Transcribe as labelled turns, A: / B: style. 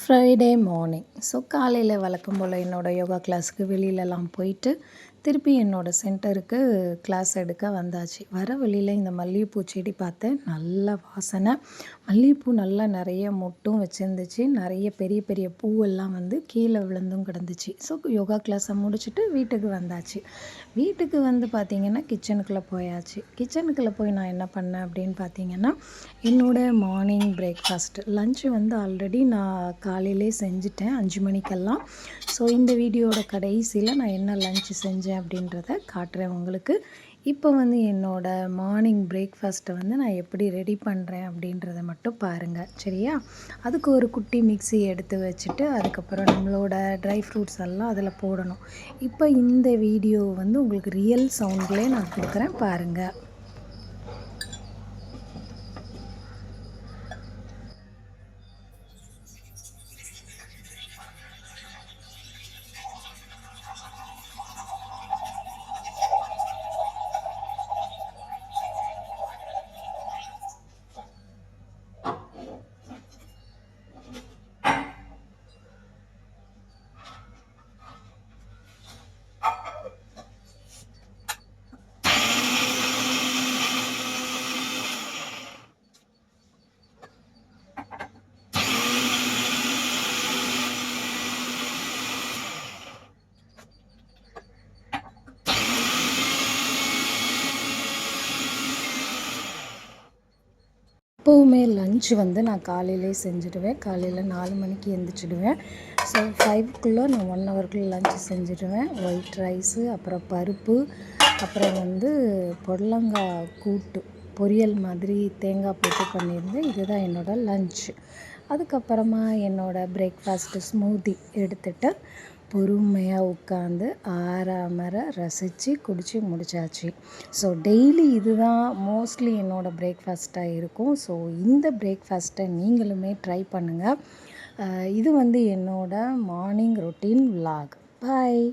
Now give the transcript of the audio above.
A: Friday morning. So காலையில் வழக்கம் போல் என்னோடய யோகா கிளாஸுக்கு வெளியிலலாம் போயிட்டு திருப்பி என்னோடய சென்டருக்கு கிளாஸ் எடுக்க வந்தாச்சு. வர வழியில் இந்த மல்லிகைப்பூ செடி பார்த்தேன். நல்ல வாசனை. மல்லிகைப்பூ நல்லா நிறைய மொட்டும் வச்சுருந்துச்சு. நிறைய பெரிய பெரிய பூவெல்லாம் வந்து கீழே விழுந்தும் கிடந்துச்சு. ஸோ யோகா கிளாஸை முடிச்சுட்டு வீட்டுக்கு வந்தாச்சு. வீட்டுக்கு வந்து பார்த்திங்கன்னா கிச்சனுக்குள்ளே போயாச்சு. கிச்சனுக்குள்ளே போய் நான் என்ன பண்ணேன் அப்படின்னு பார்த்திங்கன்னா, என்னோடய மார்னிங் பிரேக்ஃபாஸ்ட் லன்ச்சு வந்து ஆல்ரெடி நான் காலையிலே செஞ்சுட்டேன் 5 மணிக்கெல்லாம். ஸோ இந்த வீடியோட கடைசியில் நான் என்ன லன்ச்சு செஞ்சேன் அப்படின்றத காட்டுறேன் உங்களுக்கு. இப்போ வந்து என்னோடய மார்னிங் பிரேக்ஃபாஸ்ட்டை வந்து நான் எப்படி ரெடி பண்ணுறேன் அப்படின்றத மட்டும் பாருங்கள், சரியா? அதுக்கு ஒரு குட்டி மிக்ஸி எடுத்து வச்சுட்டு அதுக்கப்புறம் நம்மளோட ட்ரை ஃப்ரூட்ஸ் எல்லாம் அதில் போடணும். இப்போ இந்த வீடியோ வந்து உங்களுக்கு ரியல் சவுண்ட்லேயே நான் கொடுக்குறேன் பாருங்கள். எப்போவுமே லன்ச் வந்து நான் காலையிலே செஞ்சுடுவேன். காலையில் 4 மணிக்கு எழுந்திரிச்சிடுவேன். ஸோ 5க்குள்ளே நான் 1 ஹவருக்குள்ளே லன்ச் செஞ்சுடுவேன். ஒயிட் ரைஸு, அப்புறம் பருப்பு, அப்புறம் வந்து புடலங்காய் கூட்டு பொரியல் மாதிரி தேங்காய் போட்டு பண்ணியிருந்தேன். இதுதான் என்னோடய லன்ச்சு. அதுக்கப்புறமா என்னோடய பிரேக்ஃபாஸ்ட்டு ஸ்மூத்தி எடுத்துகிட்டு பொறுமையாக உட்காந்து ஆறாமற ரசித்து குடித்து முடித்தாச்சு. ஸோ டெய்லி இதுதான் மோஸ்ட்லி என்னோடய பிரேக்ஃபாஸ்ட்டாக இருக்கும். ஸோ இந்த பிரேக்ஃபாஸ்ட்டை நீங்களுமே ட்ரை பண்ணுங்கள். இது வந்து என்னோடய மார்னிங் ரொட்டீன் விலாக். பாய்.